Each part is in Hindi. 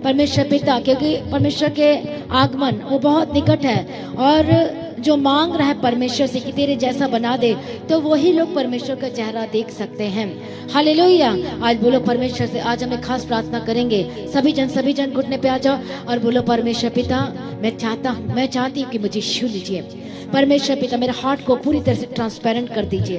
परमेश्वर पिता, क्योंकि परमेश्वर के आगमन वो बहुत निकट है। और जो मांग रहा है परमेश्वर से कि तेरे जैसा बना दे, तो वही लोग परमेश्वर का चेहरा देख सकते हैं। हालेलुया। आज बोलो परमेश्वर से, आज हम एक खास प्रार्थना करेंगे। सभी जन घुटने पे आ जाओ और बोलो परमेश्वर पिता, मैं चाहती हूँ कि मुझे छू लीजिए। परमेश्वर पिता, मेरे हार्ट को पूरी तरह से ट्रांसपेरेंट कर दीजिए।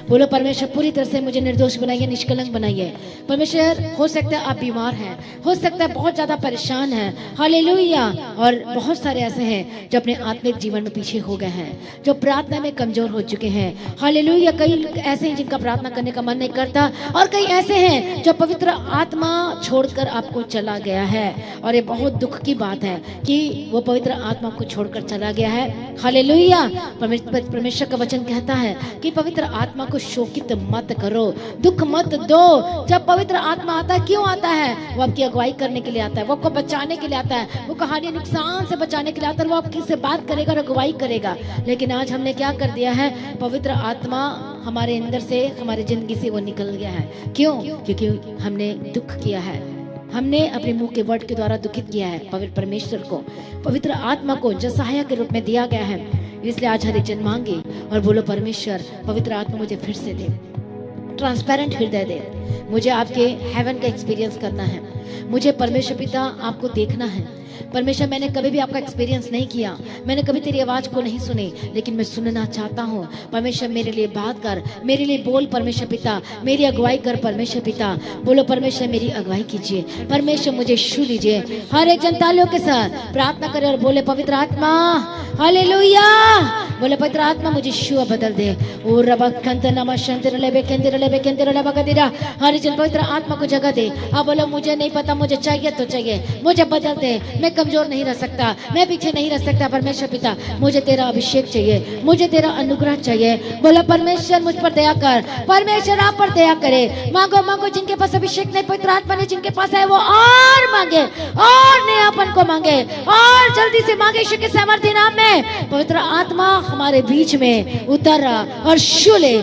बोलो परमेश्वर पूरी तरह से मुझे निर्दोष बनाइए, निष्कलंक बनाइए। परमेश्वर, हो सकता है आप बीमार हैं, हो सकता है बहुत ज्यादा परेशान हैं, हालेलुया। और बहुत सारे ऐसे हैं जो अपने आत्मिक जीवन में पीछे हो गए हैं, जो प्रार्थना में कमजोर हो चुके हैं, हालेलुया। कई ऐसे हैं जिनका प्रार्थना करने का मन नहीं करता, और कई ऐसे हैं जो पवित्र आत्मा छोड़कर आपको चला गया है। और ये बहुत दुख की बात है कि वो पवित्र आत्मा को छोड़कर चला गया है, हालेलुया। परमेश्वर का वचन कहता है कि पवित्र आत्मा को शोकित मत करो, दुख मत दो। जब पवित्र आत्मा आता है, क्यों आता है? वो आपकी अगुवाई करने के लिए आता है, वो आपको बचाने के लिए आता है, वो कहानी नुकसान से बचाने के लिए आता है, वो आपकी से बात करेगा और अगुवाई करेगा। लेकिन आज हमने क्या कर दिया है? पवित्र आत्मा हमारे अंदर से, हमारी जिंदगी से वो निकल गया है। क्यों? क्योंकि हमने दुख किया है, हमने अपने मुंह के वर्ड के द्वारा दुखित किया है पवित्र परमेश्वर को। पवित्र आत्मा को जो सहायक के रूप में दिया गया है, इसलिए आज हर एक जन मांगे और बोलो परमेश्वर पवित्र आत्मा मुझे फिर से दे, ट्रांसपेरेंट हृदय दे। मुझे आपके हेवन का एक्सपीरियंस करना है, मुझे परमेश्वर पिता आपको देखना है। परमेश्वर, मैंने कभी भी आपका एक्सपीरियंस नहीं किया, मैंने कभी तेरी आवाज को नहीं सुनी, लेकिन मैं सुनना चाहता हूँ। परमेश्वर मेरे लिए बात कर, मेरे लिए बोल परमेश्वर पिता, मेरी अगुवाई कर परमेश्वर पिता। बोलो परमेश्वर मेरी अगुवाई कीजिए, परमेश्वर मुझे छू लीजिए। हर एक जन तालियों के साथ प्रार्थना करे और बोले पवित्र आत्मा, हालेलुया। बोले पवित्र आत्मा मुझे छू बदल दे। ओ रबा कंत नमा शंतर लेबे केंद्र लेबा कदिरा। हर जन पवित्र आत्मा को जगह दे। अब बोलो मुझे नहीं पता, मुझे चाहिए तो चाहिए, मुझे बदल दे। मैं कमजोर नहीं रह सकता, मैं पीछे नहीं रह सकता परमेश्वर पिता, मुझे तेरा अभिषेक चाहिए, मुझे तेरा अनुग्रह चाहिए। बोला परमेश्वर मुझ पर दया कर, परमेश्वर आप पर दया करे। मांगो मांगो, जिनके पास अभिषेक नहीं पवित्र आत्मा ने जिनके पास है, वो और मांगे, और नयापन को मांगे, और जल्दी से मांगे। यीशु के सामर्थ्य नाम में पवित्र आत्मा हमारे बीच में उतरा और शूले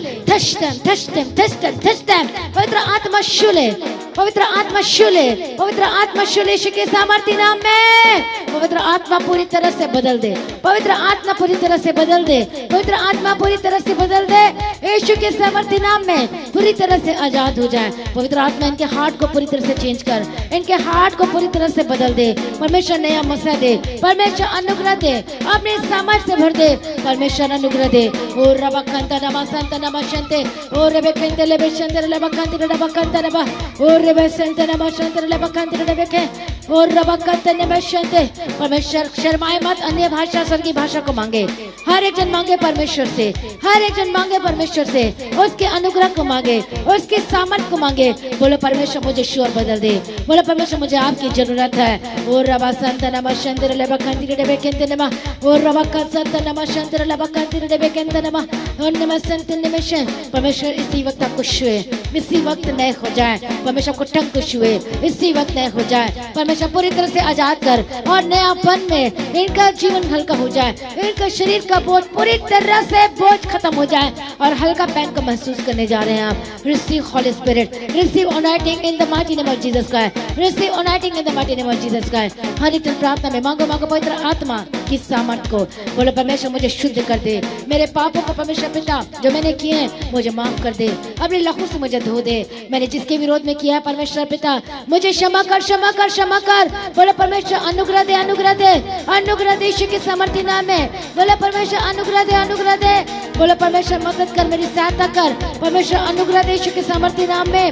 पवित्र आत्मा शूले, पवित्र आत्मा शूले, पवित्र आत्मा शूले। यीशु के सामर्थ्य नाम में पवित्र आत्मा पूरी तरह से बदल दे, पवित्र आत्मा पूरी तरह से बदल दे, पवित्र आत्मा पूरी तरह से बदल दे। यीशु के सामर्थ्य नाम में पूरी तरह से आजाद हो जाए। पवित्र आत्मा इनके हार्ट को पूरी तरह से चेंज कर, इनके हार्ट को पूरी तरह से बदल दे। परमेश्वर नया मसा दे, परमेश्वर अनुग्रह दे, अपने सामर्थ से भर दे, परमेश्वर अनुग्रह दे। ओ रबा कंता नमा संता नमा शंते, ओ रबे कंते लेबे शंते लेबा कंते रबा कंता रबा, ओ रबे संते नमा शंते लेबा कंते रबे के, ओ रबा कंते नेबे शंते। परमेश्वर शर्माए मत, अन्य भाषा स्वर्गीय भाषा को मांगे। हर एक जन मांगे परमेश्वर से, हर एक जन मांगे परमेश्वर से, उसके अनुग्रह को मांगे, उसके सामर्थ को मांगे। बोलो परमेश्वर मुझे शोर बदल दे, बोलो परमेश्वर मुझे आपकी जरूरत है। ओ रबा संता नमा शंते लेबा कंते रबे केंते नमा, ओ रबा संता नमा शंते लेबा कंते रबे केंते नमा, ओ नमा संते निमेश। परमेश्वर इसी वक्त आपको छुए, इसी वक्त नए हो जाए। परमेश्वर को टंग को छुए, इसी वक्त नए हो जाए। परमेश्वर पूरी तरह से आजाद कर और नयापन में इनका जीवन हल्का हो जाए, इनका शरीर का बोझ पूरी तरह से बोझ खत्म हो जाए और हल्का पैन को महसूस करने जा रहे हैं आप। Receive holy spirit, receive anointing in the mighty name of Jesus Christ, receive anointing in the mighty name of Jesus Christ. हर एक प्रार्थना में मांगो मांगो पवित्र आत्मा की सामर्थ को। बोलो परमेश्वर मुझे शुद्ध कर दे, मेरे पापों को परमेश्वर पिता जो मैंने किए हैं मुझे माफ कर दे, अपने लहू से मुझे धो दे। मैंने जिसके विरोध में किया है परमेश्वर पिता मुझे क्षमा कर, क्षमा कर, क्षमा कर। बोलो परमेश्वर अनुग्रह दे, अनुग्रह दे, अनुग्रह दे। यीशु के सामर्थ्य नाम में बोलो परमेश्वर अनुग्रह दे, अनुग्रह दे। बोलो परमेश्वर मदद कर, मेरी सहायता कर, परमेश्वर अनुग्रह दे। यीशु के सामर्थ्य नाम में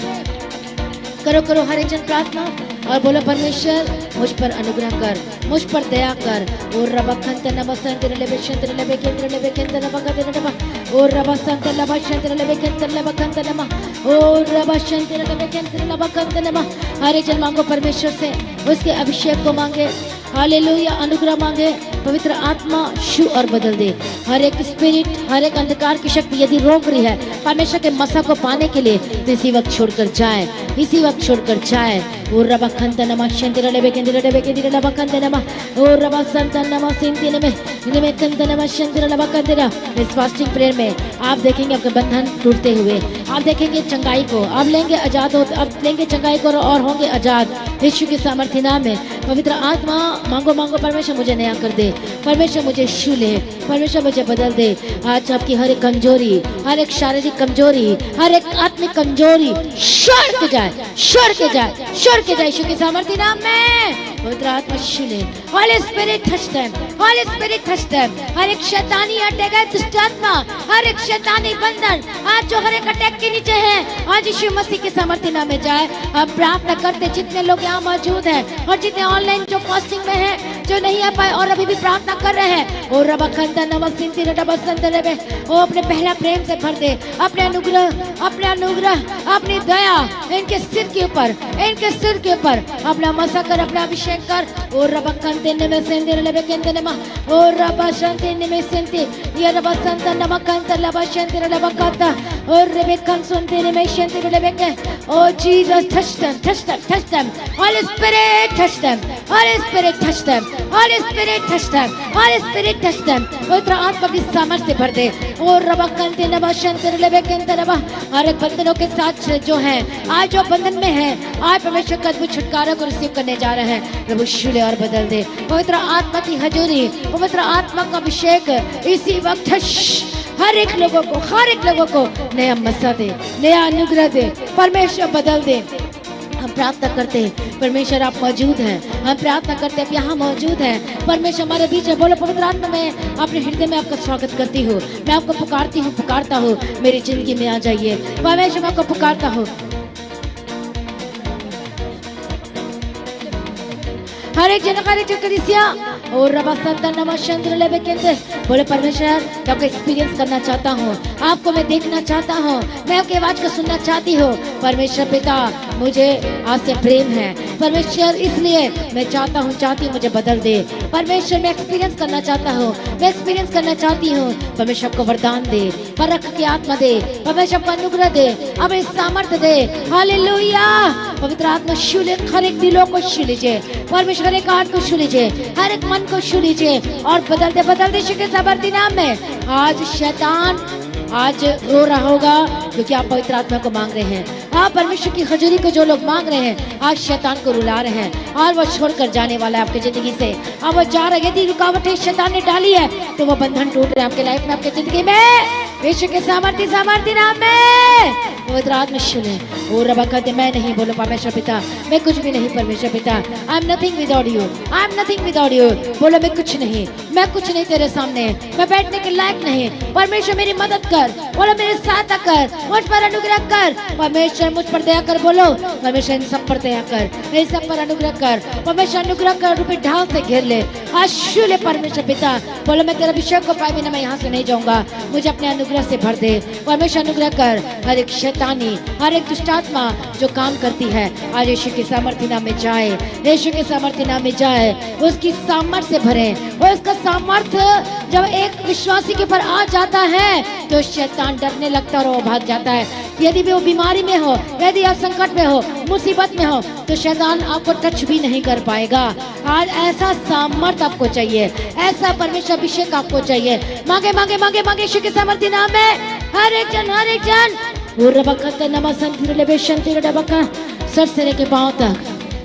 करो करो हर एक जन प्रार्थना और बोलो परमेश्वर मुझ पर अनुग्रह कर, मुझ पर दया कर। और रबा खंत नबा संतर लेबे शंतर लेबे केंद्र लेबे केंद्र नबा कदर नबा, और रबा संतर लबा शंतर लेबे केंद्र लेबा कंत नबा, और रबा शंतर लेबे केंद्र नबा कंत नबा। हर एक जन मांगो परमेश्वर से, उसके अभिषेक को मांगे, हालेलुया, अनुग्रह मांगे। पवित्र आत्मा छू और बदल दे। हर एक स्पिरिट, हर एक अंधकार की शक्ति यदि रोक रही है परमेश्वर के मसा को पाने के लिए, तो इसी वक्त छोड़कर जाए, इसी वक्त छोड़कर जाए। ओ रबा खंत नमः शंतिर लेबे केंद्र लेबे केंद्र लबा खंत नमः ओ रबा संत नमः सिंति नमे खंत नमः शंतिर लबा कंदरा। इस फास्टिंग प्रेयर में आप देखेंगे आपके बंधन टूटते हुए, आप देखेंगे चंगाई को, आप लेंगे आजाद हो, आप लेंगे चंगाई को और होंगे आजाद यीशु के सामर्थ्य नाम में। पवित्र आत्मा मांगो मांगो, परमेश्वर मुझे नया कर दे, परमेश्वर मुझे छू ले, परमेश्वर मुझे बदल दे। आज आपकी हर एक कमजोरी, हर एक शारीरिक कमजोरी, हर एक आत्मिक कमजोरी छोड़ के जाए, छोड़ के जाए, छोड़ के जाए यीशु के सामर्थ्य नाम में। पवित्र आत्मा छू ले, holy spirit touch them, holy spirit touch them. हर एक शैतानी अटैक है, दुष्ट आत्मा, हर एक शैतानी बंधन आज जो हर एक अटैक के नीचे है, आज यीशु मसीह के सामर्थ्य नाम में जाए। अब प्रार्थना करते जितने लोग यहाँ मौजूद हैं और जितने ऑनलाइन जो फास्टिंग में हैं, जो नहीं आ पाए और अभी भी प्रार्थना कर रहे हैं, और रबा खंता नमः सिंति रबा संत लेबे, वो अपने पहला प्रेम से भर दे, अपने अनुग्रह, अपने अनुग्रह, अपनी दया इनके सिर के ऊपर, इनके सिर के ऊपर अपना मसा कर, अपना अभिषेक कर। और रबा खंते नमः सिंति लेबे केंद्र नमः और रबा शांति नमः सिंति ये रबा संत नमः खंत लबा शांति लबा खाता और रेबे खंत सुनते नमः शांति लेबे के। ओ Jesus touch them, touch them, touch them. Holy Spirit touch them, Holy Spirit touch them, Holy Spirit touch them, Holy Spirit touch them. पवित्र आत्मा की सामर्थ्य भर दे। और रबा कंते नबा शंतर लेबे केंद्र नबा, हर एक बंधनों के साथ जो हैं, आज जो बंधन में हैं, आज परमेश्वर का अद्भुत छुटकारा को रिसीव करने जा रहे हैं। प्रभु छूले और बदल दे। पवित्र आत्मा की हजूरी, पवित्र आत्मा का अभिषेक इसी वक्त हर एक लोगों को, हर एक लोगों को नया मसा दे, नया अनुग्रह दे, परमेश्वर बदल दे। हम प्रार्थना करते हैं, परमेश्वर आप मौजूद हैं, हम प्रार्थना करते हैं, आप यहाँ मौजूद हैं, परमेश्वर हमारे बीच है। बोलो पवित्र आत्मा, मैं अपने हृदय में आपका स्वागत करती हूँ, मैं आपको पुकारती हूँ, पुकारता हूँ, मेरी जिंदगी में आ जाइए। परमेश्वर मैं आपको पुकारता हूँ, हर एक जनकारी जो कलीसिया और रबा संता नमः चंद्र लेबे केंद्र। बोले परमेश्वर मैं आपको एक्सपीरियंस करना चाहता हूँ, आपको मैं देखना चाहता हूँ, मैं आपकी आवाज को सुनना चाहती हूँ। परमेश्वर पिता मुझे आपसे प्रेम है, परमेश्वर इसलिए मैं चाहता हूँ, चाहती हूँ मुझे बदल दे। परमेश्वर मैं एक्सपीरियंस करना चाहता हूँ, मैं एक्सपीरियंस करना चाहती हूँ। परमेश्वर आपको वरदान दे, परख की आत्मा दे, परमेश्वर आपको अनुग्रह दे, अब इस सामर्थ्य दे। हालेलुया। पवित्र आत्मा छू ले, हर एक दिलों को छू लीजिए, परमेश्वर हर एक हाथ को छू लीजिए, हर एक मन को छू लीजिए और बदल दे, बदल दे यीशु के सामर्थ्य नाम में। आज शैतान आज रो रहा होगा क्योंकि आप पवित्र आत्मा को मांग रहे हैं। आप परमेश्वर की हजूरी को जो लोग मांग रहे हैं, आज शैतान को रुला रहे हैं और वो छोड़कर जाने वाला है आपकी जिंदगी से। अब वो जा रहा है, यदि रुकावटें शैतान ने डाली है तो वो बंधन टूट रहे हैं आपके लाइफ में, आपकी जिंदगी में, यीशु के सामर्थ्य नाम में। पवित्र आत्मा सुने और रबा कहते मैं नहीं, बोलो परमेश्वर पिता मैं कुछ भी नहीं, परमेश्वर पिता I am nothing without you, I am nothing without you. बोलो मैं कुछ नहीं तेरे सामने, मैं बैठने के लायक नहीं। परमेश्वर मेरी मदद कर, बोलो मेरे सहायता कर, मुझ पर अनुग्रह कर। परमेश्वर मुझ पर दया कर, बोलो परमेश्वर इन सब पर दया कर, इन सब पर अनुग्रह कर। परमेश्वर अनुग्रह कर, रूपी ढाल से घेर ले, आशु ले परमेश्वर पिता। बोलो मैं तेरा अभिषेक को पाए बिना मैं यहाँ से नहीं जाऊंगा, मुझे अपने अनुग्रह से भर दे। परमेश्वर अनुग्रह कर, हर एक शैतानी, हर एक दुष्टात्मा जो काम करती है आज यीशु के सामर्थ्य नाम में जाए, यीशु के सामर्थ्य नाम में जाए, उसकी सामर्थ्य से भरे। और उसका सामर्थ्य जब एक विश्वासी के ऊपर आ जाता है तो शैतान डरने लगता है और वो भाग जाता है। यदि भी वो बीमारी में हो, यदि आप संकट में हो, मुसीबत में हो, तो शैतान आपको टच भी नहीं कर पाएगा। आज ऐसा सामर्थ्य आपको चाहिए, ऐसा परमेश्वर अभिषेक आपको चाहिए। मांगे मांगे मांगे मांगे यीशु के सामर्थ्य नाम में। हर एक जन वो रबकत नमः संति लेबे शांति रबका, सर से लेके पांव तक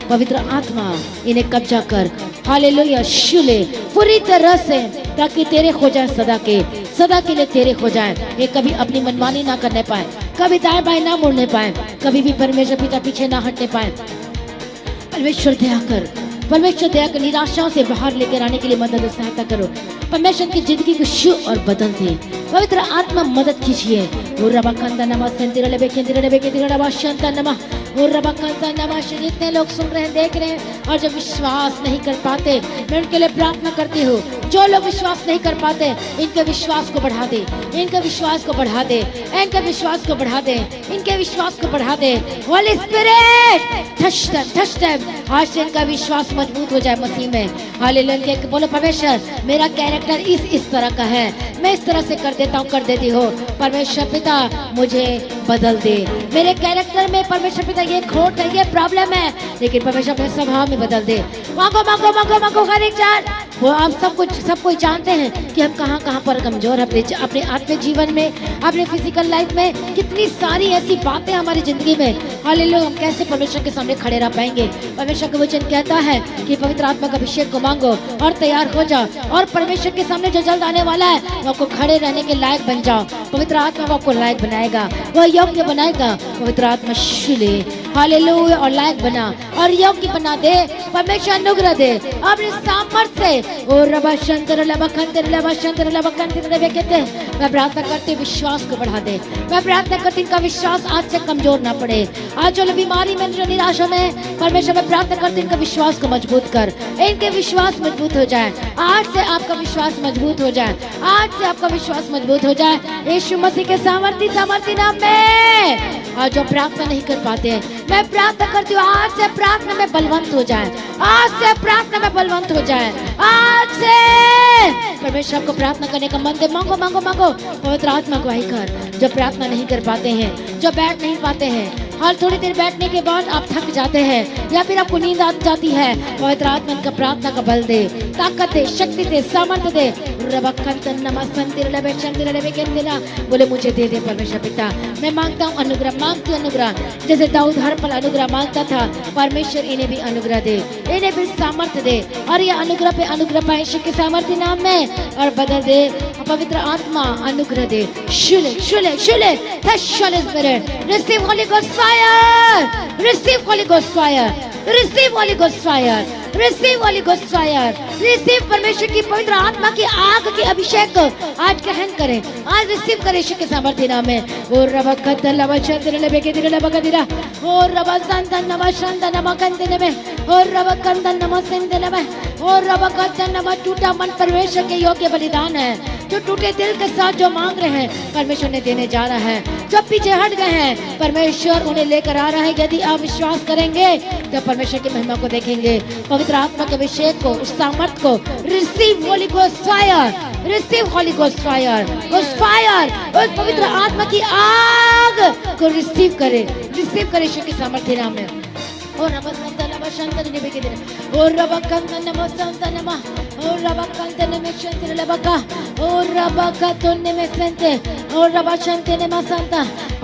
पवित्र आत्मा इन्हें कब्जा कर। हालेलुया। शुले पूरी तरह से, ताकि तेरे हो जाए, सदा के लिए तेरे हो जाए। ये कभी अपनी मनमानी ना करने पाए, कभी दाएं बाएं ना मुड़ने पाए, कभी भी परमेश्वर पिता पीछे ना हटने पाए। परमेश्वर दया कर, परमेश्वर दया कर, निराशाओं से बाहर लेकर आने के लिए मदद और सहायता करो। परमेश्वर की जिंदगी को छू और बदल दे। पवित्र आत्मा मदद कीजिए। और रबा कंदा नमः सेंतिरा लेबे केंद्र लेबे केंद्र रबा शांता नमः और रबा कंदा नमः। जितने लोग सुन रहे हैं, देख रहे हैं और जो विश्वास नहीं कर पाते, मैं उनके लिए प्रार्थना करती हूँ। जो लोग विश्वास नहीं कर पाते, इनके विश्वास को बढ़ा दे, इनके विश्वास को बढ़ा दे, इनके विश्वास को बढ़ा दे, इनके विश्वास को बढ़ा दे। Holy spirit touch them. आज से इनका विश्वास मजबूत हो जाए मसीह में। हालेलुया। बोलो परमेश्वर मेरा कैरेक्टर इस तरह का है, मैं इस तरह से कर देता हूँ, कर देती हूँ। परमेश्वर पिता मुझे बदल दे, मेरे कैरेक्टर में परमेश्वर पिता है, ये खोट है, ये प्रॉब्लम है, लेकिन परमेश्वर अपने स्वभाव में बदल दे। मांगो मांगो मांगो मांगो हर एक जान। वो आप सब कोई जानते हैं कि हम कहाँ पर कमजोर हैं अपने आत्मिक जीवन में, अपने फिजिकल लाइफ में। कितनी सारी ऐसी बातें हमारी जिंदगी में, हालेलुया, हम कैसे परमेश्वर के सामने खड़े रह पाएंगे। परमेश्वर का वचन कहता है कि पवित्र आत्मा का अभिषेक को मांगो और तैयार हो जाओ, और परमेश्वर के सामने जो जल्द आने वाला है वो आपको खड़े रहने के लायक बन जाओ। पवित्र आत्मा वो आपको लायक बनाएगा, वह योग्य बनाएगा। पवित्र आत्मा शुले हालेलुया, और लायक बना और योग्य बना दे। परमेश्वर अनुग्रह दे अपने सामर्थ्य से। और रबा शंकर लबा खंतर लबा शंकर लबा खंतर लबे कहते हैं, मैं प्रार्थना करती विश्वास को बढ़ा दे। मैं प्रार्थना करती इनका विश्वास आज से कमजोर ना पड़े। आज जो बीमारी में, जो निराशा में, परमेश्वर मैं प्रार्थना करती इनका विश्वास को मजबूत कर, इनके विश्वास मजबूत हो जाए। आज से आपका विश्वास मजबूत हो जाए, आज से आपका विश्वास मजबूत हो जाए यीशु मसीह के सामर्थी नाम में। आज जो प्रार्थना नहीं कर पाते हैं, मैं प्रार्थना करती हूँ आज से प्रार्थना में बलवंत हो जाए, आज से प्रार्थना में बलवंत हो जाए। आज से परमेश्वर को प्रार्थना करने का मन दे। मांगो मांगो मांगो, पवित्र आत्मा को अगुवाई कर। जो प्रार्थना नहीं कर पाते हैं, जो बैठ नहीं पाते हैं, और थोड़ी देर बैठने के बाद आप थक जाते हैं या फिर आपको नींद आ जाती है, पवित्र आत्मा का प्रार्थना का बल दे, ताकत दे, शक्ति दे, सामर्थ्य दे। बोले मुझे दे दे परमेश्वर पिता। मैं मांगता हूँ अनुग्रह, मांगती अनुग्रह, जैसे दाऊद हर पल अनुग्रह मांगता था। परमेश्वर इन्हें भी अनुग्रह दे, इन्हें भी सामर्थ्य दे, और ये अनुग्रह पे अनुग्रह पाए यीशु के सामर्थ्य नाम में, और बदल दे। पवित्र आत्मा अनुग्रह दे। शुले शुले शुले Holy Spirit, receive Holy Ghost fire, receive Holy Ghost fire, receive Holy Ghost fire, receive Holy Ghost fire, receive परमेश्वर की पवित्र आत्मा की आग की अभिषेक को आज ग्रहण करें, आज रिसीव करें यीशु के सामर्थ्य नाम में। ओ रबा कतल लबा शंतर लबे के दिल लबा कदिरा, ओ रबा संतन नमा शंतन नमा कंदे में, ओ रबा कंदन नमा संदे में, ओ रबा कतन नमा। टूटा मन परमेश्वर के योग्य बलिदान है। जो टूटे दिल के साथ जो मांग रहे हैं, परमेश्वर ने देने जा रहा है। जो पीछे हट गए हैं, परमेश्वर उन्हें लेकर आ रहा है। यदि आप विश्वास करेंगे तो परमेश्वर की महिमा को देखेंगे, पवित्र आत्मा के अभिषेक को, उस सामर्थ को। Receive Holi ghost fire, receive Holi ghost fire, उस फायर, उस पवित्र आत्मा की आग को रिसीव करे, रिसीव करे यीशु के सामर्थ्य नाम में। और रबकंत नमः शंकर निबे के दिन, और रबकंत नमः संत नमः, और रबकंत नमः शंकर लबका, और रबकंत नमः संत, और रबकंत नमः संत,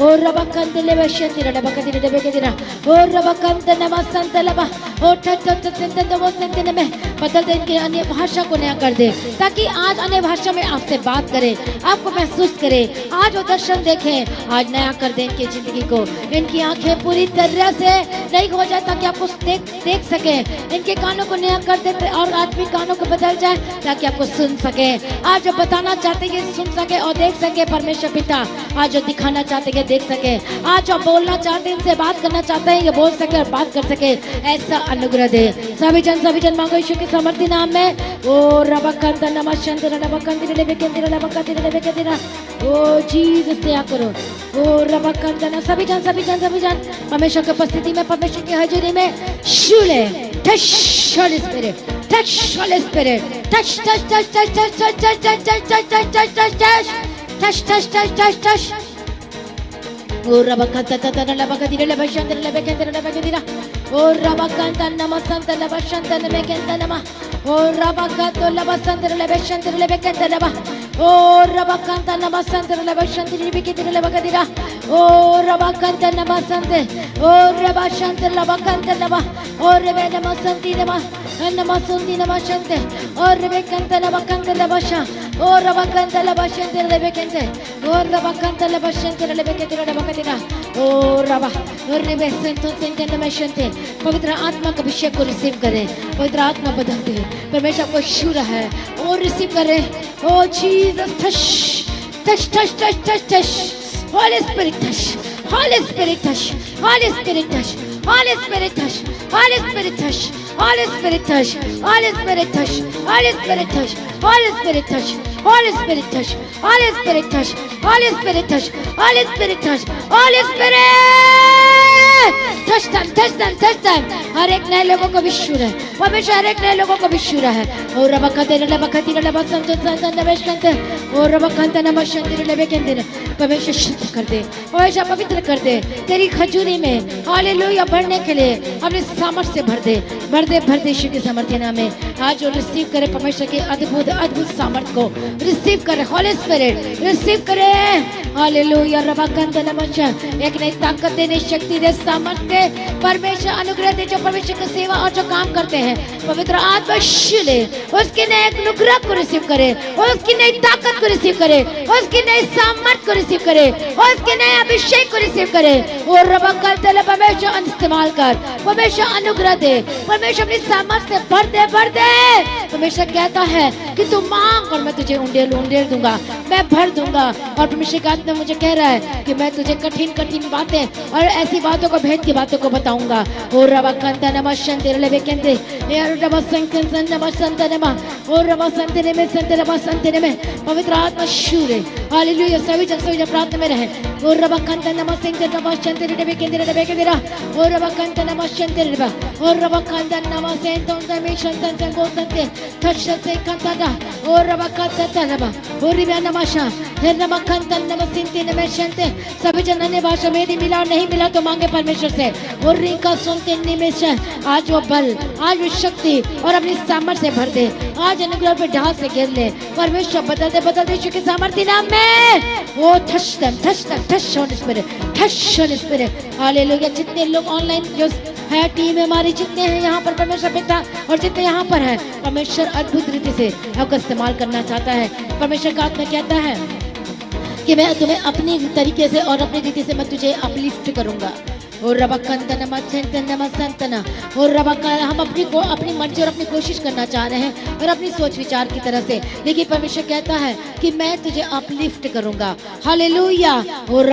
और रबकंत नमः शंकर लबका दिन निबे के दिन, और रबकंत नमः संत लबा, और ठट संत नमः संत नमः। बदल दे, इनकी अन्य भाषा को नया कर दे, ताकि आज अन्य भाषा में आपसे बात करे, आपको महसूस करे। आज वो दर्शन देखें, आज नया कर दे इनकी जिंदगी को। इनकी आंखें पूरी तरह से नहीं हो जाए ताकि आपको देख सके। इनके कानों को नया कर देते और आत्मिक कानों को बदल जाए ताकि आपको सुन सके। आज जो बताना चाहते हैं सुन सके और देख सके परमेश्वर पिता। आज जो दिखाना चाहते हैं देख सके। आज जो बोलना चाहते हैं, इनसे बात करना चाहते हैं, ये बोल सके और बात कर सके। ऐसा अनुग्रह दे। सभी जन मांगो यीशु के सामर्थ्य नाम में। ओ रबकंत नमः शंकर रबकंत लेबे केंद्र रबकंत लेबे केंद्र। ओ जीसस दया करो। ओ रबकंत न सभी जन परमेश्वर की उपस्थिति में, परमेश्वर की हाजिरी में शूले touch holy spirit, touch holy spirit, touch touch touch touch touch touch touch touch touch touch touch touch touch touch touch touch touch. ओ रबकंत ततन लबकदिरे लबशंतर लबकेंद्र लबकदिरा। ओ रबकंत नमः संत लबशंतर लबकेंद्र नमः। ओ रबकंत लबशंतर लबशंतर लबकेंद्र नमः। ओ रबकंत नमः संत लबशंतर लबकेंद्र लबकदिरा। ओ रबकंत नमः संत, ओ रबशंतर लबकंत नमः। ओ रबे नमः संति नमः, नमः संति नमः संत। ओ रबकंत लबकंत लबशा, ओ रबकंत लबशंतर लबकेंद्र, ओ रबकंत लबशंतर लबकेंद्र लबकदिरा। ओ रबा और रबे संतो संत नमः संत। पवित्र आत्मा का अभिषेक को रिसीव करें। पवित्र आत्मा बदलते हैं, परमेश्वर को छू रहा है और रिसीव करें। ओ Jesus touch touch touch touch touch touch. Holy Spirit touch, Holy Spirit touch, Holy Spirit touch, Holy Spirit touch, Holy Spirit touch, Holy Spirit touch, Holy Spirit touch, Holy Spirit touch, Holy Spirit touch, Holy Spirit touch, Holy Spirit touch, Holy Spirit touch, Holy Spirit touch, Holy Spirit touch them, touch them, touch them। हर एक नए लोगों को विश्व है, परमेश्वर हर एक नए लोगों को विश्व है। और रबकते रबकती रबसंत संत नमस्कंत, और रबकंत नमस्कंत रबकेंद्र। परमेश्वर शुद्ध कर दे, परमेश्वर पवित्र कर दे, तेरी खजूरी में हालेलुया बढ़ने के लिए अपने सामर्थ्य से भर दे, भर दे, भर दे यीशु के सामर्थ्य नाम में। आज जो रिसीव करे परमेश्वर के अद्भुत अद्भुत सामर्थ्य को रिसीव करे, होली स्पिरिट रिसीव करे हालेलुया। रबाकंद नमस्कार, एक नई ताकत दे, नई शक्ति दे, सामर्थ्य दे, परमेश्वर अनुग्रह दे जो परमेश्वर की सेवा और जो काम करते हैं पवित्र आत्मा ले, उसके नए अनुग्रह को रिसीव करे, उसकी नई ताकत को रिसीव करे, उसकी नई सामर्थ्य को रिसीव करे, उसके नए अभिषेक को रिसीव करे। और रबाकंद परमेश्वर इस्तेमाल कर, परमेश्वर अनुग्रह दे, परमेश्वर अपनी सामर्थ्य से भर दे, भर दे। परमेश्वर कहता है कि तू मांग और मैं तुझे उंडेल उंडेल दूंगा, मैं भर दूंगा। और परमेश्वर का आत्मा मुझे कह रहा है कि मैं तुझे कठिन कठिन बातें और ऐसी बातों को, भेद की बातों को बताऊंगा। और रबाकंद नमस्ते रले केंद्र यार रबासंकन नमस्ते नमा और रबासंते ने में संते रबासंते ने में पवित्र आत्मा शूरे हालेलुया। सभी जन प्रार्थना में रहे। और रबाकंद नमस्ते रबासंते रले केंद्र और रबाकंद नमस्ते रबा और रबाकंद नमस्ते तो में संतन को संते थशते कंदा और रबाकंद रबा और रिबा नमस्ते हे रबाकंद नमस्ते नमस्ते। सभी जन अन्य भाषा में यदि मिला नहीं मिला तो मांगे परमेश्वर से। और रिका सुनते निमेश आज वो बल, आज वो शक्ति और अपनी सामर्थ्य से भर दे, आज अनुग्रह पे ढाल से घेर ले। परमेश्वर बदल दे यीशु के सामर्थ्य नाम में। वो ठश होने स्पिरिट हालेलुया। जितने लोग ऑनलाइन जो है टीम हमारी, जितने हैं यहाँ पर परमेश्वर पिता और जितने यहाँ पर है, परमेश्वर अद्भुत रीति से आपका इस्तेमाल करना चाहता है। परमेश्वर का आत्मा कहता है कि मैं तुम्हें अपनी तरीके से और अपनी रीति से मैं तुझे अपलिफ्ट करूंगा। और और हम अपनी मर्जी और अपनी कोशिश करना चाह रहे हैं और अपनी सोच विचार की तरह से, लेकिन परमेश्वर कहता है कि मैं तुझे अपलिफ्ट करूंगा। हालेलुया। और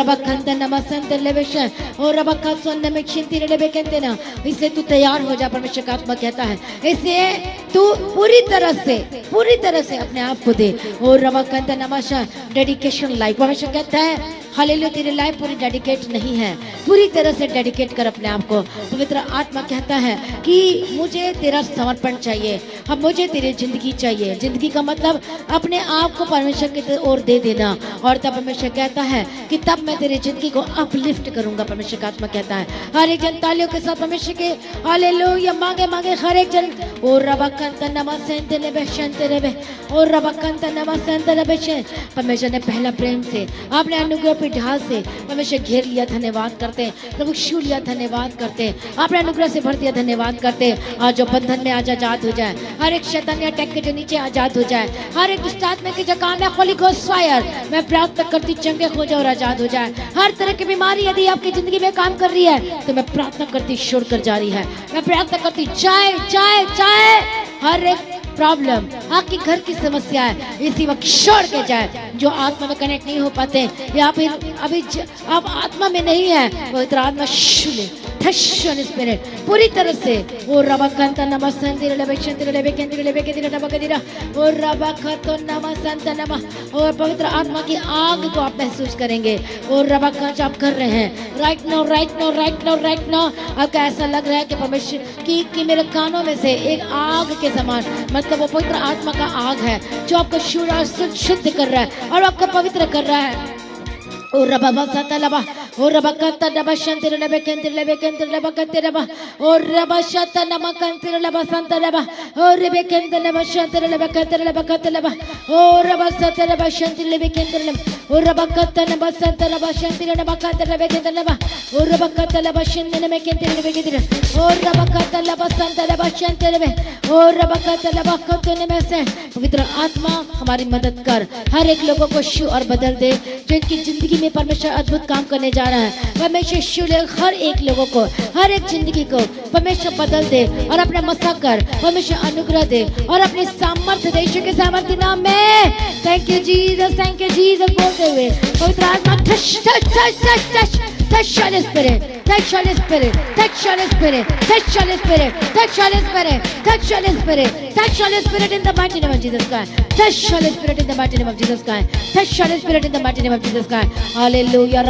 इसलिए तू तैयार हो जा, परमेश्वर का आत्मा कहता है। इसलिए तू पूरी तरह से अपने आप को दे। और रबाकंद नमस्कार डेडिकेशन लाइफ, परमेश्वर कहता है हालेलुया तेरी लाइफ पूरी डेडिकेट नहीं है, पूरी तरह से डेडिकेट कर अपने आप को। पवित्र आत्मा कहता है कि मुझे तेरा समर्पण चाहिए, अब मुझे तेरी जिंदगी चाहिए। जिंदगी का मतलब अपने आप को परमेश्वर की ओर दे देना। और तब परमेश्वर कहता है कि तब मैं तेरी जिंदगी को अपलिफ्ट करूंगा। परमेश्वर का आत्मा कहता है हर एक जन तालियों के साथ परमेश्वर के हालेलुया मांगे मांगे हर एक जन। और रबाकंद नमस्ते और रबाकंद नमस्ते। परमेश्वर ने पहला प्रेम से अपने अनुग्रह ढाल से परमेश्वर घेर लिया, धन्यवाद करते हैं प्रभु। छू लिया, धन्यवाद करते हैं। आपने अनुग्रह से भर दिया, धन्यवाद करते हैं। आज जो बंधन में आज आजाद हो जाए, हर एक शैतानी अटैक के जो नीचे आजाद हो जाए, हर एक दुष्ट आत्मा के जो काम है होली घोस्ट फायर मैं प्रार्थना करती चंगे हो जाए और आजाद हो जाए। हर तरह की बीमारी यदि आपकी जिंदगी में काम कर रही है तो मैं प्रार्थना करती छोड़कर जा रही है, मैं प्रार्थना करती जाए जाए जाए। हर एक प्रॉब्लम आपके घर की समस्या है इसी वक्त छोड़ के जाए। जो आत्मा में कनेक्ट नहीं हो पाते या फिर अभी आप आत्मा में नहीं है, वो इतना आत्मा शुले स्पिरिट पूरी तरह से। वो रबाकंत नमस्ते और रबाकंत नमस्ते नमा और पवित्र आत्मा की आग को आप महसूस करेंगे। और रबाकंत आप कर रहे हैं राइट नाउ। आपका ऐसा लग रहा है कि परमेश्वर कि मेरे कानों में से एक आग के समान, मतलब वो पवित्र आत्मा का आग है जो आपको शुद्ध कर रहा है और आपको पवित्र कर रहा है। और रबा सतलबा और रबकत नबशंतिर लबकेंतिर लबकेंतिर लबकतिर लबा और रबशत नमकंतिर लबसंतर लबा और रिबकेंतिर नबशंतिर लबकतिर लबकतिर लबा और रबसत नबशंतिर लबकेंतिर लब और रबकत नबसंतर लबशंतिर लबकतिर लबकेंतिर लबा और रबकत लबशंतिर लबकेंतिर लबकेंतिर और रबकत लबसंतर लबशंतिर लब और रबकत लबकत में से। पवित्र आत्मा हमारी मदद कर, हर एक लोगों को छू और बदल दे जिनकी जिंदगी में परमेश्वर अद्भुत काम करने जा रहा है। परमेश्वर शुले हर एक लोगों को, हर एक जिंदगी को परमेश्वर बदल दे और अपना मसा कर, परमेश्वर अनुग्रह दे और अपने सामर्थ्य दे यीशु के सामर्थ्य नाम में। थैंक यू जीसस बोलते हुए पवित्र आत्मा touch touch touch touch touch touch spirit touch Holy Spirit, touch Holy Spirit, touch Holy Spirit, touch Holy Spirit, touch Holy Spirit, touch Holy Spirit in the mighty name of Jesus Christ, touch Holy Spirit in the mighty name of Jesus Christ, touch Holy Spirit in the mighty name of Jesus Christ. Hallelujah.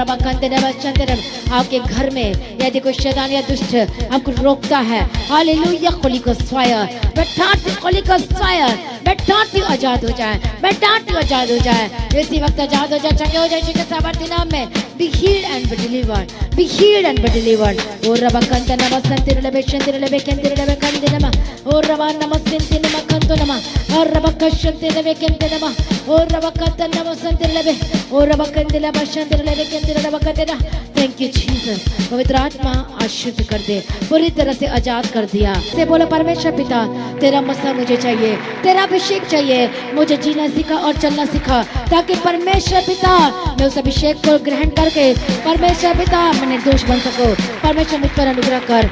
आपके घर में यदि कोई शैतान या दुष्ट आपको रोकता है, हालेलुया, होली गॉस्ट फायर, मैं डांटती हूं, होली गॉस्ट फायर, मैं डांटती हूं, आजाद हो जाए, मैं डांटती हूं, आजाद हो जाए, इसी वक्त आजाद हो जाए, चंगे हो जाए यीशु के सामर्थ्य नाम में. Be healed and be delivered, be healed and be delivered. O Rabba Kanta Nama Santi Lebe Shanti Lebe Kendi Lebe Kandi Nama, O Rabba Nama Santi Nama Kanto Nama, O Rabba Kashanti Lebe Kendi Nama, O Rabba Kanta Nama Santi Lebe, O Rabba Kandi Lebe Shanti Lebe Kendi Lebe Kandi Nama. Thank you Jesus. पवित्र आत्मा आशीष कर दे, पूरी तरह से आजाद कर दिया. से बोलो परमेश्वर पिता, तेरा मसा मुझे चाहिए, तेरा अभिषेक चाहिए, मुझे जीना सिखा और चलना सिखा, ताकि परमेश्वर पिता मैं उस अभिषेक को ग्रहण करके परमेश्वर पिता मैं निर्दोष बन सकूं. परमेश्वर मुझ पर अनुग्रह कर.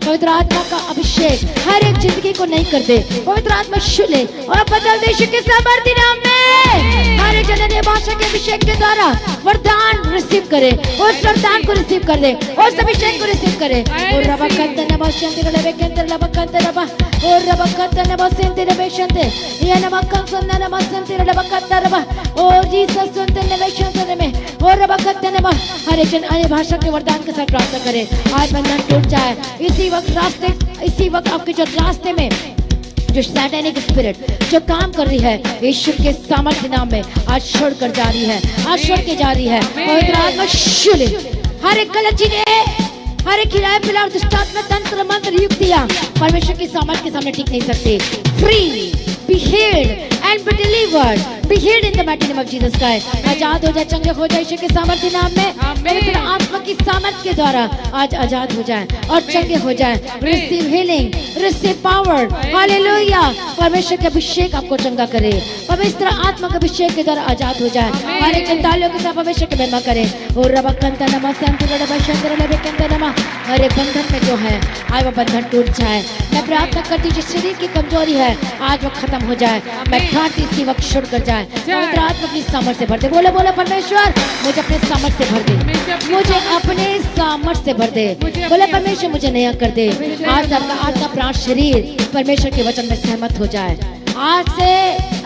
पवित्र आत्मा का अभिषेक हर एक जिंदगी को नहीं कर दे, पवित्र आत्मा छू ले और बदल दे यीशु के सामर्थ्य नाम में. हर एक जन भाषा के अभिषेक के द्वारा वरदान रिसीव करे, उस वरदान को रिसीव कर ले, उस अभिषेक को रिसीव करे. और रबा कंते नबा शंते लबे केंद्र लबा कंते नबा, और रबा कंते नबा सेंते लबे शंते ये नबा कंते नबा सेंते लबा कंते नबा, और जीसस सुनते लबे शंते में, और रबा कंते नबा. हर एक जन अन्य भाषा के वरदान के साथ प्रार्थना करे. आज बंधन टूट जाए. इसी वक्त आपके जो रास्ते में जो सैटेनिक स्पिरिट जो काम कर रही है, ईश्वर के सामर्थ्य नाम में आज छोड़ कर जा रही है, आज छोड़ के जा रही है. पवित्र आत्मा शुले हर एक गलत चीजें, हर एक खिलाए पिलाए दुष्टात्मा तंत्र मंत्र युक्तियां परमेश्वर की सामर्थ्य के सामने टिक नहीं सकती. Free, be healed and be delivered, be healed in the mighty name of Jesus Christ. आजाद हो जाए, चंगे हो जाए यीशु के सामर्थ्य नाम में. पवित्र आत्मा की सामर्थ्य के द्वारा आज आजाद हो जाए और चंगे हो जाए. Receive healing, receive power, hallelujah. परमेश्वर के अभिषेक आपको चंगा करे, पवित्र आत्मा के अभिषेक के द्वारा आजाद हो जाए. हर एक तालियों के साथ परमेश्वर की महिमा करे. और रबा कंता नमा संत रबा शंकर लबे कंता नमा. हर एक बंधन में जो है आज वो बंधन टूट जाए. मैं प्रार्थना करती हूँ, जिस शरीर की कमजोरी है आज वो खत्म हो जाए. मैं ठाटी इसी वक्त छोड़ कर जाए. पवित्र आत्मा अपनी सामर्थ्य से भर दे. बोले बोले परमेश्वर मुझे अपने सामर्थ्य से भर दे, मुझे अपने सामर्थ्य से भर दे. बोले परमेश्वर मुझे नया कर दे. आज आपका आत्मा प्राण शरीर परमेश्वर के वचन में सहमत हो जाए. आज से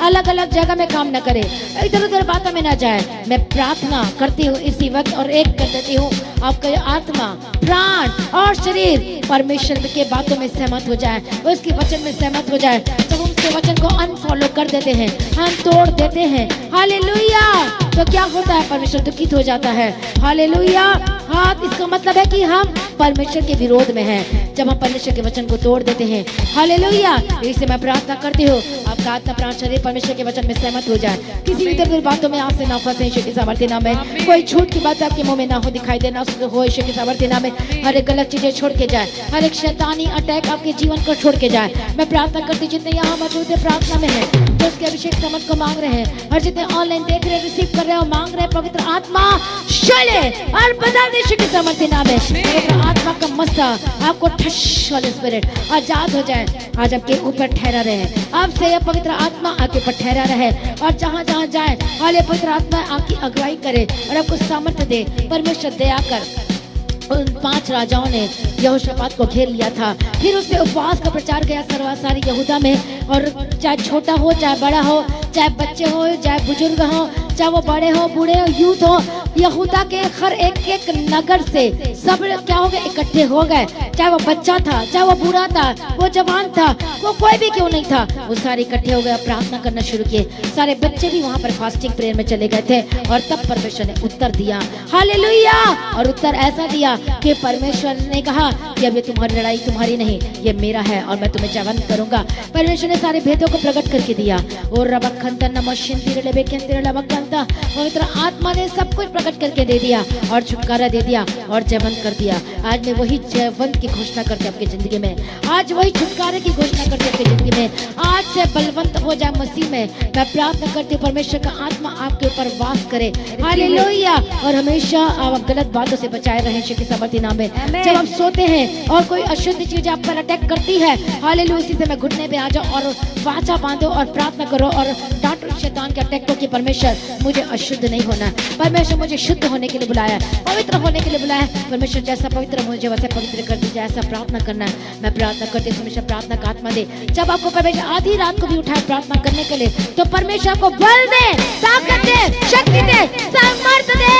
अलग अलग जगह में काम न करे, इधर उधर बातों में ना जाए. मैं प्रार्थना करती हूँ इसी वक्त और एक कर देती हूँ, आपका आत्मा प्राण और शरीर परमेश्वर के बातों में सहमत हो जाए, उसके वचन में सहमत हो जाए. जब उसके वचन को अनफॉलो कर देते हैं, हम तोड़ देते हैं, हालेलुया, तो क्या होता है? परमेश्वर दुखित हो जाता है. हालेलुया. हाँ, इसका मतलब है कि हम परमेश्वर के विरोध में हैं जब हम परमेश्वर के वचन को तोड़ देते हैं. हालेलुया. इससे मैं प्रार्थना करती हूँ आपका आत्मा प्राण शरीर परमेश्वर के वचन में सहमत हो जाए. किसी भी तरह की बातों में आपसे ना फंसे यीशु के सामर्थ्य नाम में. कोई झूठ की बात आपके मुंह में ना हो, दिखाई देना हो यीशु के सामर्थ्य नाम में. हर एक गलत चीजें छोड़ के जाए, हर एक शैतानी अटैक आपके जीवन को छोड़ के जाए. मैं प्रार्थना करती जितने यहाँ मौजूद है प्रार्थना में है, जो उसके अभिषेक समझ को मांग रहे हैं, और जितने ऑनलाइन देख रहे रिसीव कर रहे हो मांग रहे, पवित्र आत्मा चले और बदल दे यीशु के सामर्थ्य नाम में. पवित्र आत्मा का मसा आपको ठश होली स्पिरिट आजाद हो जाए. आज आपके ऊपर ठहरा रहे. अब से यह पवित्र आत्मा आपके ऊपर ठहरा रहे और जहाँ जहाँ जाए हाले पवित्र आत्मा आपकी अगुवाई करे और आपको सामर्थ्य दे. परमेश्वर दया कर. उन 5 राजाओं ने यहोशापात को घेर लिया था, फिर उसने उपवास का प्रचार किया सर्वसारी यहूदा में. और चाहे छोटा हो चाहे बड़ा हो, चाहे बच्चे हो चाहे बुजुर्ग हो, चाहे वो बड़े हो बूढ़े हो यूथ हो, यहूदा के हर एक नगर से सब क्या हो गए, इकट्ठे हो गए. चाहे वो बच्चा था, चाहे वो बूढ़ा था, वो जवान था, वो कोई भी क्यों नहीं था, वो सारे इकट्ठे हो गए, प्रार्थना करना शुरू किए. सारे बच्चे भी वहाँ पर फास्टिंग प्रेयर में चले गए थे. और तब परमेश्वर ने उत्तर दिया. हालेलुया. और उत्तर ऐसा दिया कि परमेश्वर ने कहा कि अब ये तुम्हारी लड़ाई तुम्हारी नहीं, ये मेरा है और मैं तुम्हें जवान करूंगा. परमेश्वर ने सारे भेदों को प्रकट करके दिया. और पवित्र आत्मा ने सब कुछ प्रकट करके दे दिया और छुटकारा दे दिया और जयवंत कर दिया. आज मैं वही जयवंत की घोषणा करते आपकी जिंदगी में, आज वही छुटकारे की घोषणा करते आपकी जिंदगी में. आज से बलवंत हो जाए मसीह में. मैं प्रार्थना करती हूँ परमेश्वर का आत्मा आपके ऊपर वास करे. हालेलुया. और हमेशा आप गलत बातों से बचाए रहे यीशु के सामर्थ्य नाम में. जब आप सोते हैं और कोई अशुद्ध चीज आप पर अटैक करती है, हालेलुया, उसी से मैं घुटने पे आ जाओ और वाचा बांधो और प्रार्थना करो और डांटो शैतान के अटैक को कि परमेश्वर मुझे अशुद्ध नहीं होना, परमेश्वर मुझे शुद्ध होने के लिए बुलाया, पवित्र होने के लिए बुलाया। परमेश्वर जैसा पवित्र मुझे वैसे पवित्र कर दीजिए, ऐसा प्रार्थना करना है। मैं प्रार्थना करती हूँ परमेश्वर प्रार्थना का आत्मा दे। जब आपको परमेश्वर आधी रात को भी उठाए प्रार्थना करने के लिए, तो परमेश्वर आपको बल दे, ताकत दे, शक्ति दे, सामर्थ्य दे,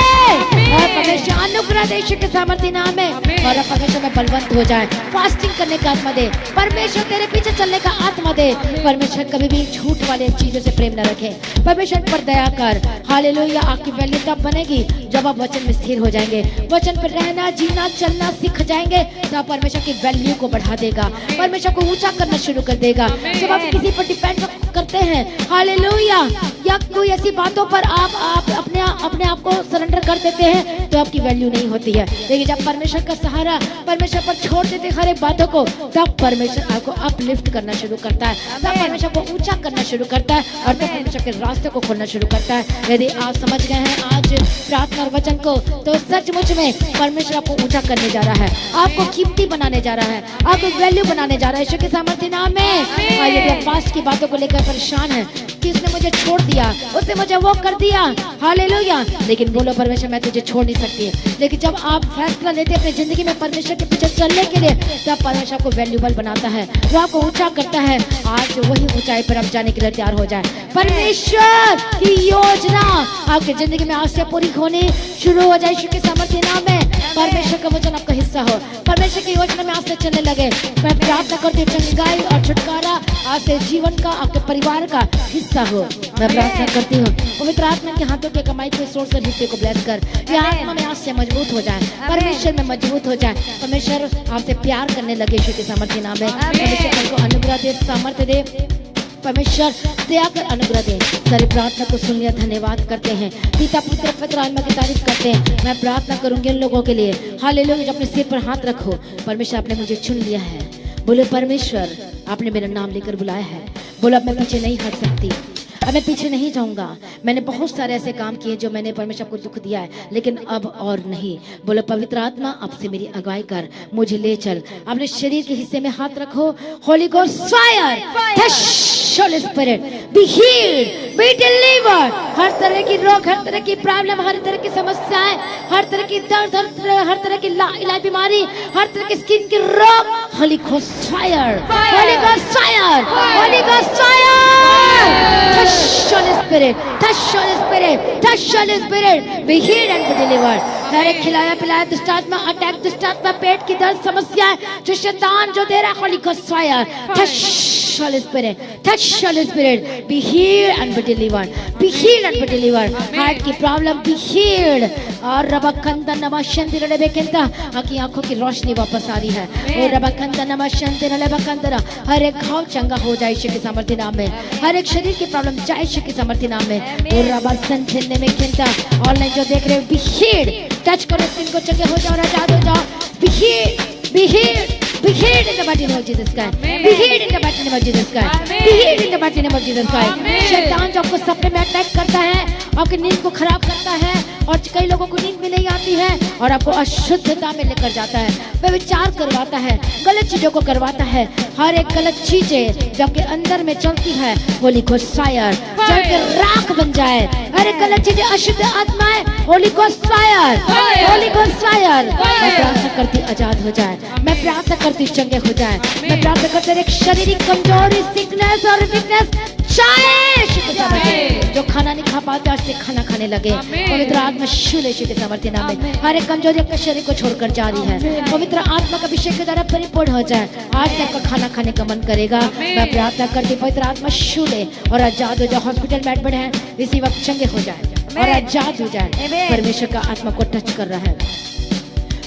और परमेश्वर अनुग्रह दे यीशु के सामर्थ्य नाम में। और परमेश्वर में बलवंत हो जाए, फास्टिंग करने का आत्मा दे, परमेश्वर तेरे पीछे चलने का आत्मा दे। परमेश्वर कभी भी झूठ वाले चीजों से प्रेम न रखे, परमेश्वर पर दया कर। हालेलुया। आपकी वैल्यू तब बनेगी जब आप वचन में स्थिर हो जाएंगे, वचन पर रहना, जीना, चलना सीख जाएंगे, तो परमेश्वर की वैल्यू को बढ़ा देगा, परमेश्वर को ऊंचा करना शुरू कर देगा। जब आप किसी पर डिपेंड करते हैं, हालेलुया, या कोई ऐसी बातों पर आप अपने आप को सरेंडर कर देते हैं, तो आपकी वैल्यू नहीं होती है। लेकिन जब परमेश्वर का सहारा परमेश्वर पर छोड़ देते हर एक बातों को, तब परमेश्वर आपको अपलिफ्ट करना शुरू करता है, तब परमेश्वर को ऊंचा करना शुरू करता है, और तब परमेश्वर के रास्ते को खोलना शुरू करता है। यदि आप समझ गए हैं आज प्रार्थना और वचन को, तो सचमुच में परमेश्वर आपको ऊंचा करने जा रहा है, आपको कीमती बनाने जा रहा है, आपको वैल्यू बनाने जा रहा है यीशु के सामर्थ्य नाम में। यदि आप पास्ट की बातों को लेकर परेशान हैं कि उसने मुझे छोड़ दिया, उसने मुझे वो कर दिया, हालेलुया, लेकिन बोलो परमेश्वर मैं तुझे छोड़ नहीं सकती। लेकिन जब आप फैसला लेते हैं अपनी जिंदगी में परमेश्वर के पीछे चलने के लिए, तब परमेश्वर आपको वैल्यूबल बनाता है, वो आपको ऊंचा करता है। आज वही ऊंचाई पर आप जाने के लिए तैयार हो जाए। परमेश्वर की योजना आपकी जिंदगी में आज से पूरी होनी शुरू हो जाए यीशु के सामर्थ्य नाम में। परमेश्वर का वचन आपका हिस्सा हो, परमेश्वर की योजना में आज से चलने लगे। मैं प्रार्थना करती हूँ चंगाई और छुटकारा आज से जीवन का, आपके परिवार का हिस्सा हो। मैं प्रार्थना करती हूँ पवित्र आत्मा के हाथों के कमाई के सोर्स और हिस्से को ब्लेस कर, ये आत्मा में आज से मजबूत हो जाए, परमेश्वर में मजबूत हो जाए, परमेश्वर आपसे प्यार करने लगे यीशु के सामर्थ्य नाम में। परमेश्वर हमको अनुग्रह दे, सामर्थ्य दे, परमेश्वर दया कर अनुग्रह दे। सारी प्रार्थना को सुन लिया, धन्यवाद करते हैं, पिता पुत्र पवित्र आत्मा की तारीफ करते हैं। मैं प्रार्थना करूंगी उन लोगों के लिए, हालेलुया, जो अपने सिर पर हाथ रखो। परमेश्वर आपने मुझे चुन लिया है, बोले परमेश्वर आपने मेरा नाम लेकर बुलाया है, बोलो अब मैं पीछे नहीं हट सकती, अब मैं पीछे नहीं जाऊंगा। मैंने बहुत सारे ऐसे काम किए जो मैंने परमेश्वर को दुख दिया है, लेकिन अब और नहीं। बोलो पवित्र आत्मा अब से मेरी अगुवाई कर, मुझे ले चल। अपने शरीर के हिस्से में हाथ रखो, holy ghost fire, holy spirit be healed, be delivered. हर तरह की रोग, हर तरह की प्रॉब्लम, हर तरह की समस्याएं, हर तरह की दर्द, हर तरह की इलाज बीमारी, हर तरह की स्किन की रोग, Holi ghost fire, Holi ghost fire, Holi ghost fire. Holy Spirit, touch Holy Spirit, touch Holy Spirit, be healed and be delivered. हर एक खिलाया पिलाया दुष्टात्मा अटैक, दुष्टात्मा पेट की दर्द समस्या जो शैतान जो दे रहा है, Holy Ghost fire, touch Holy Spirit, touch Holy Spirit, be healed and be delivered, be healed and be delivered. Heart की प्रॉब्लम be healed। और रबकंदा नमशंति रबेकेंता, आपकी आंखों की रोशनी वापस आ रही है। और रबकंदा नमशंति रबकंदा, हर एक घाव चंगा हो जाए यीशु के सामर्थ्य नाम में, हर एक शरीर की प्रॉब्लम जाए यीशु के सामर्थ्य नाम में। और रबकंदा में केंता ऑनलाइन जो देख रहे हो, be healed, टच करो स्किन को, चंगे हो जाओ, आजाद हो जाओ, be healed, be healed, be healed in the mighty name of Jesus Christ, be healed in the mighty name of Jesus Christ, be healed in the mighty name of Jesus Christ। शैतान जो आपको सपने में अटैक करता है, आपकी नींद को खराब करता है, और कई लोगों को नींद भी नहीं आती है, और आपको अशुद्धता में लेकर जाता है, व्यभिचार करवाता है, गलत चीजों को करवाता है। हर एक गलत चीजें जो आपके अंदर में चलती है, होली गोस्ट फायर, जल के राख बन जाए। हर एक गलत चीजें, अशुद्ध आत्माएं, Holi ghost fire, Holi ghost fire. मैं प्रार्थना करती आजाद हो जाए, मैं प्रार्थना करती चंगे हो जाए, मैं प्रार्थना करती एक शारीरिक कमजोरी, सिकनेस और वीकनेस जो खाना नहीं खा पाते आज से खाना खाने लगे। पवित्र आत्मा शूले के सामर्थ्य नाम में हर एक कमजोरी अपने शरीर को छोड़कर जा रही है। पवित्र आत्मा का अभिषेक के द्वारा परिपूर्ण हो जाए, आज से आपका खाना खाने का मन करेगा। मैं प्रार्थना करती पवित्र आत्मा शूले और आजाद हो जाए। हॉस्पिटल में एडमिट है, इसी वक्त चंगे हो जाए और आजाद हो जाए। परमेश्वर का आत्मा को टच कर रहा है,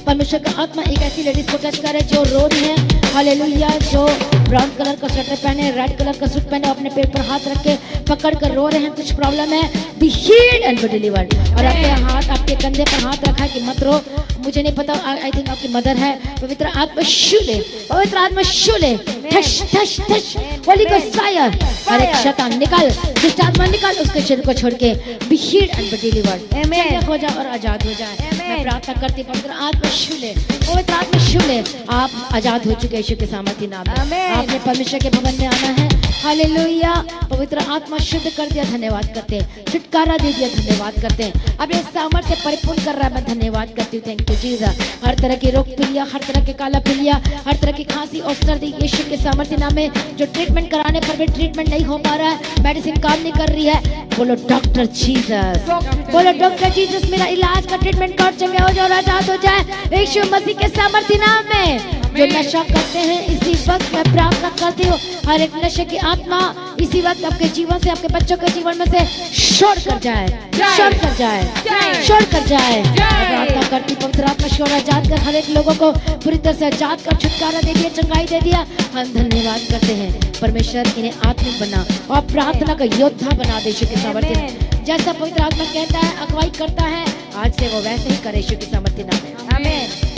परमेश्वर का आत्मा एक ऐसी लेडीज को टच कर रहा है जो रो रही है, हालेलुया, जो ब्राउन कलर का स्वेटर पहने, रेड कलर का सूट पहने, अपने पेट पर हाथ रख के पकड़ कर रो रहे हैं, कुछ प्रॉब्लम है, be healed and be delivered. और आपके हाथ, आपके कंधे पर हाथ रखा है कि मत रो, मुझे नहीं पता, आई थिंक आपकी मदर है। पवित्र आत्मा शूले, पवित्र आत्मा शूले, ठश ठश ठश, होली गोस्ट फायर। हर एक शैतान निकल, दुष्ट आत्मा निकल उसके शरीर को छोड़ के, be healed and be delivered. हो जाए और आजाद हो जाए। मैं प्रार्थना करती हूँ पवित्र आत्मा छू ले, पवित्र आत्मा छू ले। आप आजाद हो चुके यीशु के सामर्थ्य नाम में। आपने परमेश्वर के भवन में आना है। हालेलुया। पवित्र आत्मा शुद्ध कर दिया, धन्यवाद करते हैं। छुटकारा दे दिया, धन्यवाद करते हैं। अब ये सामर्थ्य परिपूर्ण कर रहा है, मैं धन्यवाद करती हूँ। Thank you Jesus. हर तरह की रोग पीलिया, हर तरह के काला पीलिया, हर तरह की खांसी और सर्दी यीशु के सामर्थ्य नाम में, जो ट्रीटमेंट कराने पर भी ट्रीटमेंट नहीं हो पा रहा है, मेडिसिन काम नहीं कर रही है, बोलो डॉक्टर जीसस, बोलो डॉक्टर जीसस मेरा इलाज का ट्रीटमेंट कर चंगे हो जाओ, आजाद हो जाए यीशु मसीह के सामर्थ्य नाम में। जो नशा करते हैं इसी वक्त मैं प्रार्थना करती हूँ, हर एक नशे की आत्मा इसी वक्त आपके जीवन से, आपके बच्चों के जीवन में से छोड़ कर जाए, छोड़ कर जाए, छोड़ कर जाए। प्रार्थना करती पवित्र आत्मा छोड़ आजाद कर, हर एक लोगों को पूरी तरह से आजाद कर, छुटकारा दे दिया, चंगाई दे दिया। हम धन्यवाद करते हैं परमेश्वर, इन्हें आत्मिक बना और प्रार्थना का योद्धा बना दे यीशु के सामर्थ्य। जैसा पवित्र आत्मा कहता है, अगुवाई करता है, आज से वो वैसे ही करे यीशु के सामर्थ्य नाम में। आमीन।